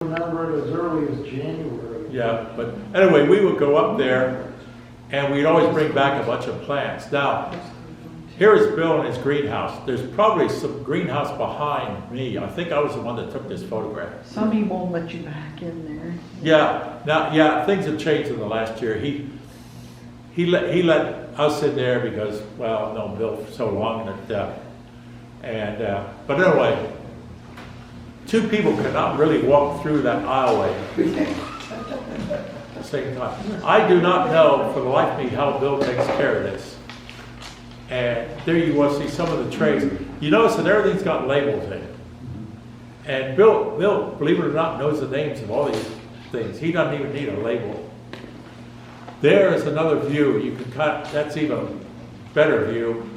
remember it as early as January. Yeah, but anyway, we would go up there and we'd always bring back a bunch of plants. Now, here is Bill in his greenhouse. There's probably some greenhouse behind me. I think I was the one that took this photograph. Somebody won't let you back in there. Yeah, things have changed in the last year. He let us in there because, well, known Bill for so long that, but anyway, two people could not really walk through that aisleway at the same time. I do not know for the life of me how Bill takes care of this. And there you will see some of the trays. You notice that everything's got labels in it. And Bill, believe it or not, knows the names of all these things. He doesn't even need a label. There is another view. You can cut, that's even better view.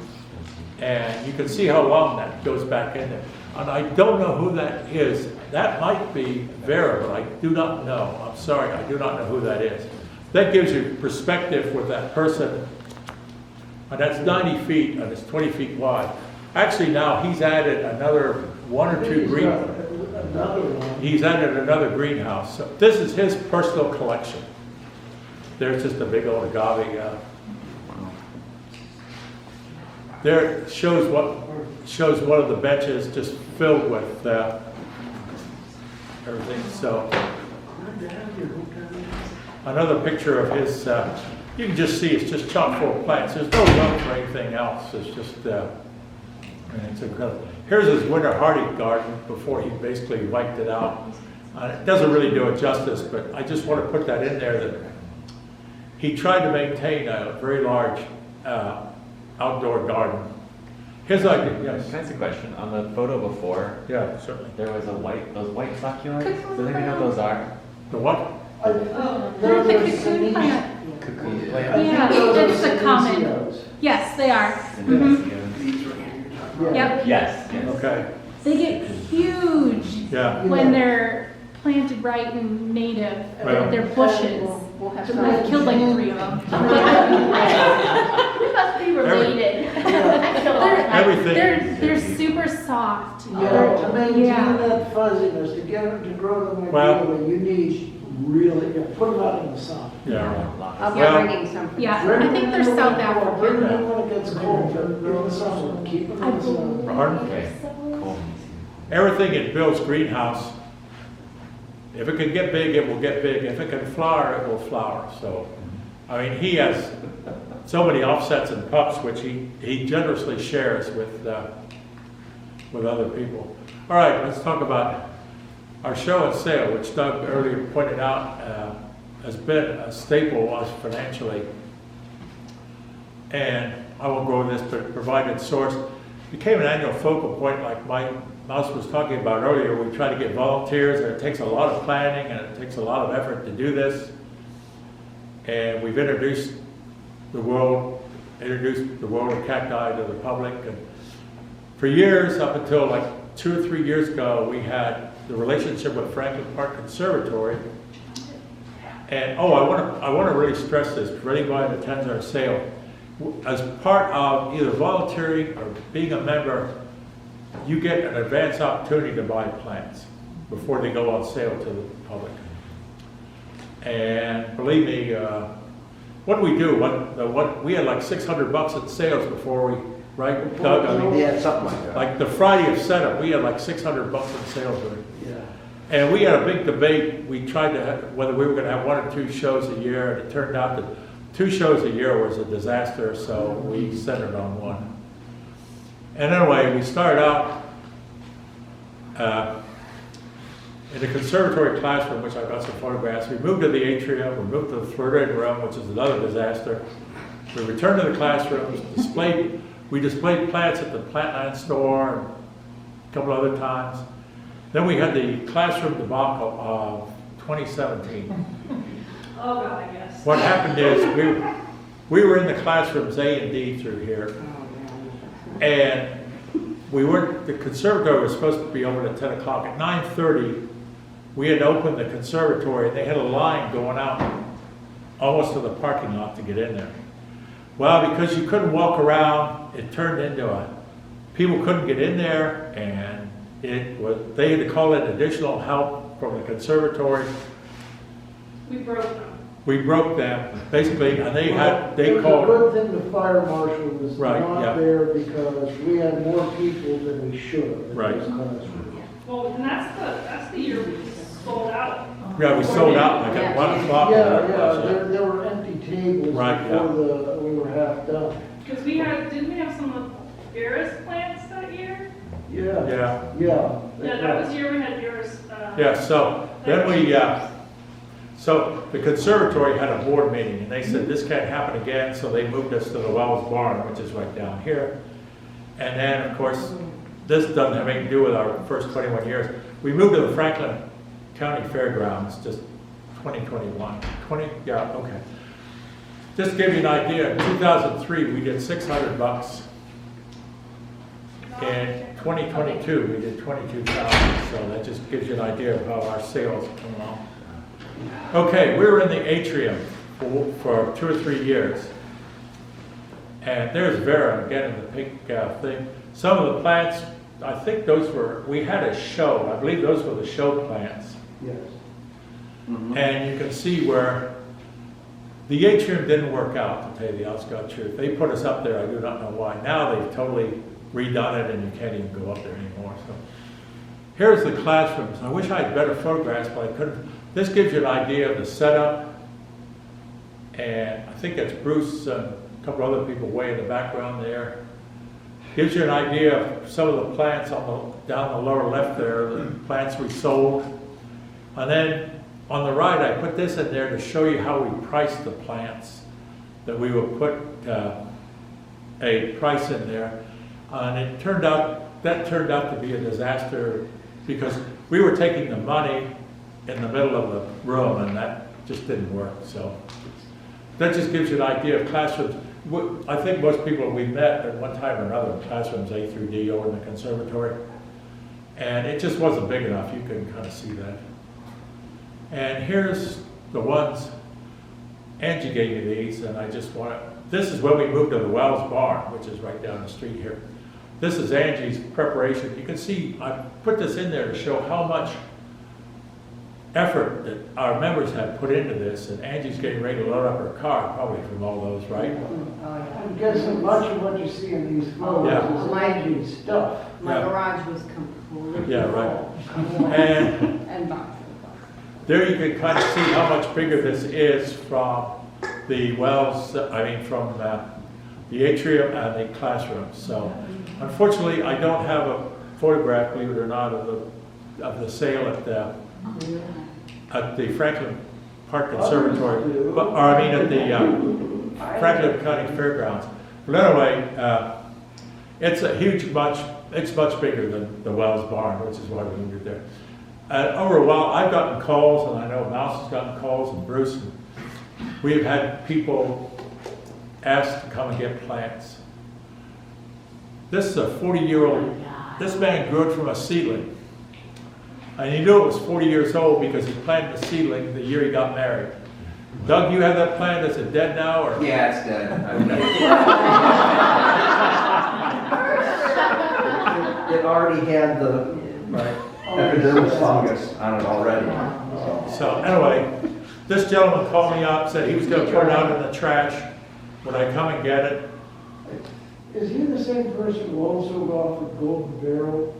And you can see how long that goes back in there. And I don't know who that is. That might be Vera, but I do not know. I'm sorry, I do not know who that is. That gives you perspective with that person. And that's 90 feet and it's 20 feet wide. Actually now he's added another one or two He's added another greenhouse. So this is his personal collection. There's just a big old agave. There shows one of the benches just filled with everything. So another picture of his. You can just see it's just chock full of plants. There's no room for anything else. It's just it's incredible. Here's his winter hardy garden before he basically wiped it out. It doesn't really do it justice, but I just want to put that in there that he tried to maintain a very large outdoor garden. His idea, yes. Can I ask a question? On the photo before, Yeah, certainly. there was those white succulents. Does anybody know what those are? The what? They're the cocoon plant. Cocoon plant? Yeah, it's a common. Yes, they are. Yep. Yes. Okay. They get huge Yeah. when they're planted right and native. Well- They're bushes. I've killed like 3 of them. We must be related. Everything. They're super soft. Yeah, to maintain Yeah. that fuzziness, to get them to grow them Well- ideally, you need really, put them out in the sun. Yeah. I'll be Well- bringing some. Yeah, I think they're South Bring African. them when it gets cold, but in the summer, keep them I in the sun. Pardon? Okay. Cool. Everything in Bill's greenhouse, if it can get big, it will get big. If it can flower, it will flower. So, I mean, he has so many offsets and pups, which he generously shares with other people. All right, let's talk about our show and sale, which Doug earlier pointed out has been a staple of us financially. And I won't go over this, but provided source became an annual focal point, like Mike Mouse was talking about earlier. We try to get volunteers, and it takes a lot of planning and it takes a lot of effort to do this. And we've introduced the world of cacti to the public. And for years, up until like 2 or 3 years ago, we had the relationship with Franklin Park Conservatory. And I want to really stress this for anybody that attends our sale. As part of either volunteering or being a member, you get an advance opportunity to buy plants before they go on sale to the public. And believe me, what do we do? We had like $600 in sales before we, right, Doug? I mean, Yeah, something like that. like the Friday of setup, we had like $600 in sales with it. Yeah. And we had a big debate. We tried to have, whether we were going to have 1 or 2 shows a year, and it turned out that 2 shows a year was a disaster, so we centered on 1. And anyway, we started out in the conservatory classroom, which I've got some photographs. We moved to the atrium, we moved to the Floridian room, which is another disaster. We returned to the classrooms, we displayed plants at the Plantland store and a couple other times. Then we had the classroom debacle of 2017. Oh God, I guess. What happened is we were in the classrooms A and D through here, and the conservatory was supposed to be open at 10 o'clock. At 9:30, we had opened the conservatory, and they had a line going out almost to the parking lot to get in there. Well, because you couldn't walk around, it turned into people couldn't get in there, and they had to call in additional help from the conservatory. We broke them. We broke them, basically, and they It called. was a good thing the fire marshal was Right, yeah. not there because we had more people than we should have. in Right. this classroom. Well, and that's the year we sold out. Yeah, we sold out like at 1 o'clock. Yeah, there were empty tables Right, yeah. before we were half done. Because didn't we have some of Vera's plants that year? Yeah, Yeah, yeah. Yeah, that was the year we had Vera's. yeah, so then so the conservatory had a board meeting, and they said this can't happen again, so they moved us to the Wells Barn, which is right down here. And then, of course, this doesn't have anything to do with our first 21 years. We moved to the Franklin County Fairgrounds just 2021. Yeah, okay. Just to give you an idea, in 2003, we did $600. In 2022, we did 22,000, so that just gives you an idea of how our sales come along. Okay, we were in the atrium for 2 or 3 years. And there's Vera again in the pink thing. Some of the plants, I think we had a show, I believe those were the show plants. Yes. And you can see where the atrium didn't work out, to tell you the honest God truth. They put us up there, I do not know why. Now they've totally redone it and you can't even go up there anymore. So here's the classrooms. I wish I had better photographs, but I couldn't. This gives you an idea of the setup. And I think that's Bruce and a couple other people way in the background there. Gives you an idea of some of the plants down the lower left there, the plants we sold. And then on the right, I put this in there to show you how we priced the plants, that we would put a price in there. And that turned out to be a disaster because we were taking the money in the middle of the room and that just didn't work. So that just gives you an idea of classrooms. I think most people we met at one time or another in classrooms A through D over in the conservatory. And it just wasn't big enough. You can kind of see that. And here's the ones, Angie gave me these, and this is when we moved to the Wells Barn, which is right down the street here. This is Angie's preparation. You can see, I put this in there to show how much effort that our members have put into this, and Angie's getting ready to load up her car, probably from all those, right? I'm guessing much of what you see in these photos Yeah. is Angie's stuff. My Yeah. garage was completely Yeah, right. full. And boxes. there you can kind of see how much bigger this is from the from the atrium and the classrooms. So unfortunately, I don't have a photograph, believe it or not, of the sale at the Franklin Park Conservatory, at the Franklin County Fairgrounds. But anyway, it's much bigger than the Wells Barn, which is why we moved it there. Over a while, I've gotten calls, and I know Mouse has gotten calls, and Bruce. And we've had people ask to come and get plants. This is a 40-year-old. This man grew it from a seedling. And he knew it was 40 years old because he planted the seedling the year he got married. Doug, you have that plant? Is it dead now? Or? Yeah, it's dead. It already had the epidermis fungus on it already. So anyway, this gentleman called me up, said he was going to put it out in the trash. Would I come and get it? Is he the same person who also offered Golden Barrel?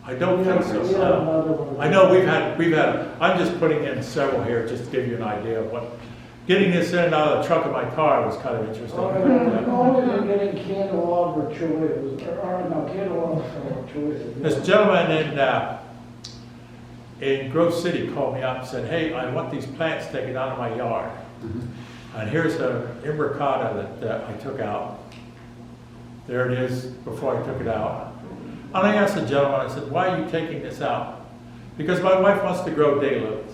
I don't think so. Yeah, another one. I know we've had, I'm just putting in several here just to give you an idea of what, getting this in and out of the trunk of my car was kind of interesting. Only they're getting candelabra choias, candelabra choias. This gentleman in Grove City called me up and said, hey, I want these plants taken out of my yard. And here's the imbricata that I took out. There it is before I took it out. And I asked the gentleman, I said, why are you taking this out? Because my wife wants to grow daylilies.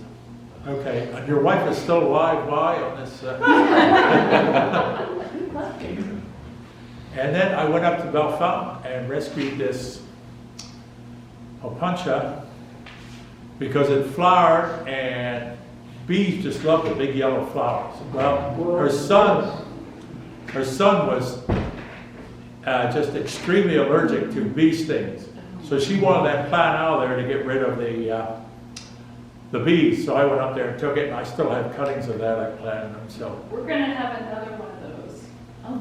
Okay, and your wife is still alive, why on this? And then I went up to Bell Fountain and rescued this Opuntia because it flowered and bees just love the big yellow flowers. Well, her son was just extremely allergic to bee stings. So she wanted that plant out of there to get rid of the bees, so I went up there and took it, and I still have cuttings of that, I planted them, so. We're gonna have another one of those.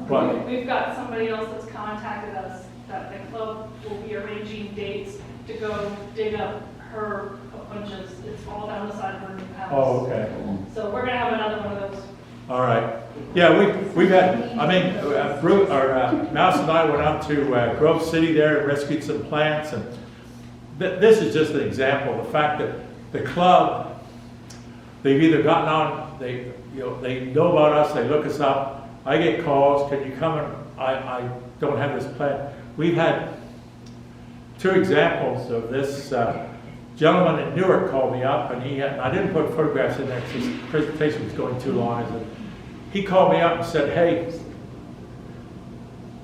But, We've got somebody else that's contacted us that the club will be arranging dates to go dig up her bunches. It's all down the side of her new house. oh, okay, So we're gonna have another one of those. all right. Yeah, we've had, I mean, Mouse and I went out to Grove City there and rescued some plants, and this is just an example of the fact that the club, they've either gotten on, they know about us, they look us up. I get calls, can you come and, I don't have this plant. We've had 2 examples of this. Gentleman in Newark called me up, and I didn't put photographs in there because his presentation was going too long. He called me up and said, hey,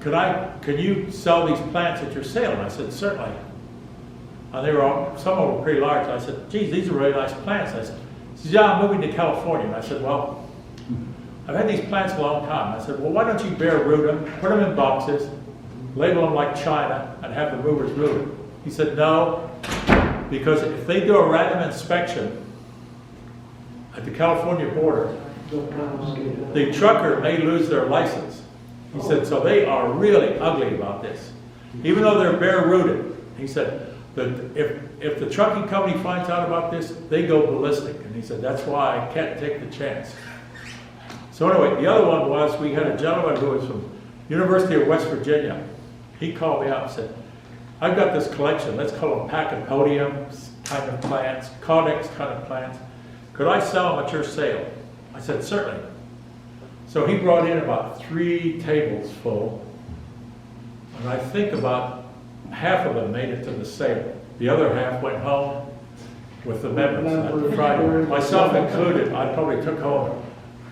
can you sell these plants at your sale? And I said, certainly. And they were all, some of them were pretty large. And I said, geez, these are really nice plants. I said, he said, yeah, I'm moving to California. And I said, well, I've had these plants a long time. I said, well, why don't you bare root them, put them in boxes, label them like China, and have the movers root them? He said, no, because if they do a random inspection at the California border, the trucker may lose their license. He said, so they are really ugly about this. Even though they're bare rooted, he said, that if the trucking company finds out about this, they go ballistic. And he said, that's why I can't take the chance. So anyway, the other one was, we had a gentleman who was from University of West Virginia. He called me up and said, I've got this collection, let's call them Pachypodium kind of plants, Codex kind of plants. Could I sell them at your sale? I said, certainly. So he brought in about 3 tables full, and I think about half of them made it to the sale. The other half went home with the members on Friday. Myself included, I probably took home,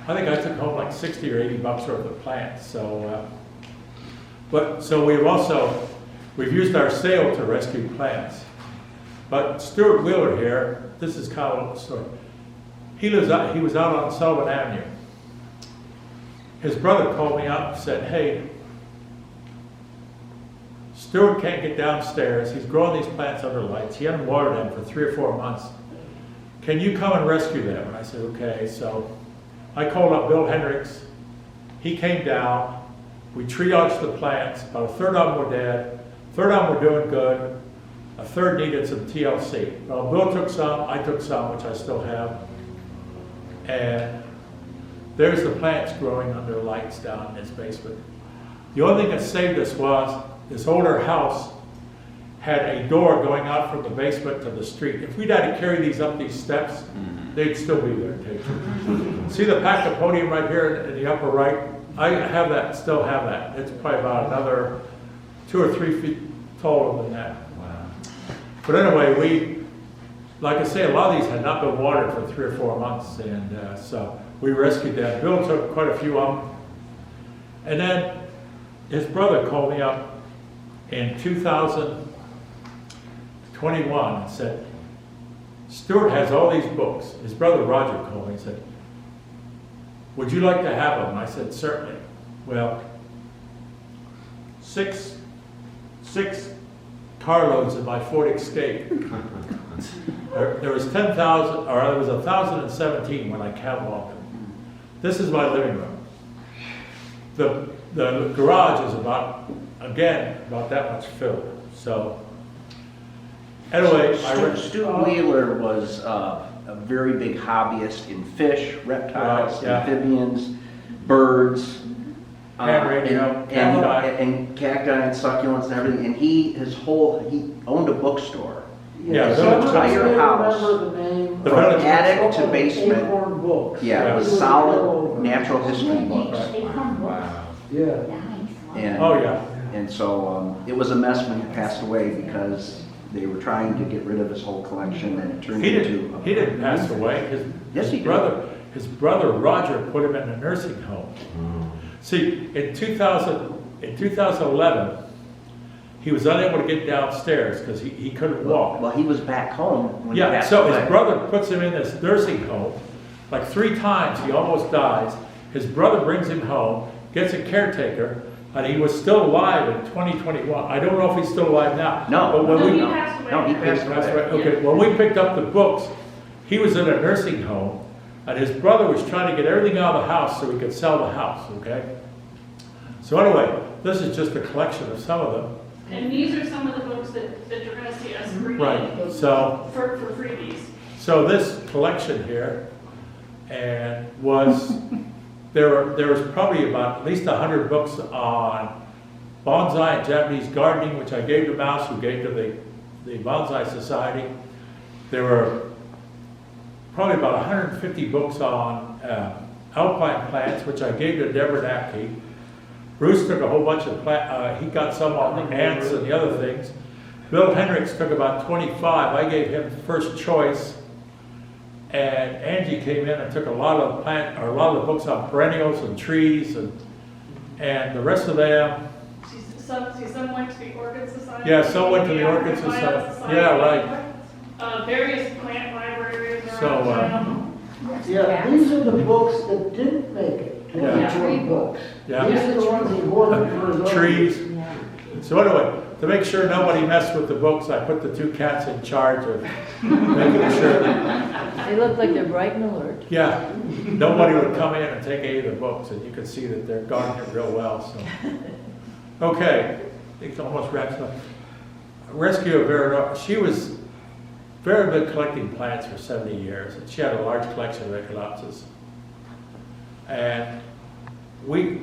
I think I took home like 60 or 80 bucks worth of plants. So, so we've used our sale to rescue plants. But Stuart Wheeler here, this is kind of a story. He was out on Sullivan Avenue. His brother called me up and said, hey, Stuart can't get downstairs. He's growing these plants under lights. He hadn't watered them for 3 or 4 months. Can you come and rescue them? And I said, okay. So I called up Bill Hendricks. He came down. We triaged the plants. About a third of them were dead. A third of them were doing good. A third needed some TLC. Well, Bill took some. I took some, which I still have. And there's the plants growing under lights down in his basement. The only thing that saved us was this older house had a door going out from the basement to the street. If we'd had to carry these up these steps, they'd still be there. See the Pachypodium right here in the upper right? I have that, still have that. It's probably about another 2 or 3 feet taller than that. Wow. But anyway, like I say, a lot of these had not been watered for 3 or 4 months, and so we rescued them. Bill took quite a few of them. And then his brother called me up in 2021 and said, Stuart has all these books. His brother Roger called me and said, would you like to have them? And I said, certainly. Well, six carloads of my Ford Escape. There was 10,000, or there was 1,017 when I cataloged them. This is my living room. The garage is about that much filled. So anyway, Stu Wheeler was a very big hobbyist in fish, reptiles, Right, yeah. amphibians, birds, Ham radio, cacti. and cacti and succulents and everything. And he owned a bookstore. Yeah, His Village entire Bookstore. house, Remember the name? The from Village attic to basement, Acorn Books. yeah, it was solid natural history books. Wow. Yeah. And, Oh, yeah. and so it was a mess when he passed away because they were trying to get rid of his whole collection and it turned He into. didn't pass away. Yes, he did. His brother Roger put him in a nursing home. See, in 2011, he was unable to get downstairs because he couldn't walk. Well, he was back home when he Yeah, passed so away. his brother puts him in this nursing home. Like 3 times, he almost dies. His brother brings him home, gets a caretaker, and he was still alive in 2021. I don't know if he's still alive now. No, But when No, we he passed away. No, he That's passed right. away. Okay, when we picked up the books, he was in a nursing home, and his brother was trying to get everything out of the house so he could sell the house, okay? So anyway, this is just a collection of some of them. And these are some of the books that you're gonna see us reading. Right, so, For freebies. so this collection here, and there was probably about at least 100 books on bonsai and Japanese gardening, which I gave to Mouse, who gave to the Bonsai Society. There were probably about 150 books on alpine plants, which I gave to Deborah Napke. Bruce took a whole bunch of he got some on ants and the other things. Bill Hendricks took about 25. I gave him first choice. And Angie came in and took a lot of the books on perennials and trees and the rest of them. Some went to the Orchid Society. Yeah, some went to the Orchid African Violet Society. Yeah, right. Various plant libraries So, around town. Yeah, these are the books that didn't make it, Yeah. 22 books. Yeah. These are the ones he wanted for his own. Trees. So anyway, to make sure nobody messed with the books, I put the two cats in charge of making sure that, They look like they're bright and alert. yeah, nobody would come in and take any of the books, and you can see that they're guarding it real well, so. Okay, it almost wraps up. Rescue of Vera, she was very good collecting plants for 70 years, and she had a large collection of echinopsis. And we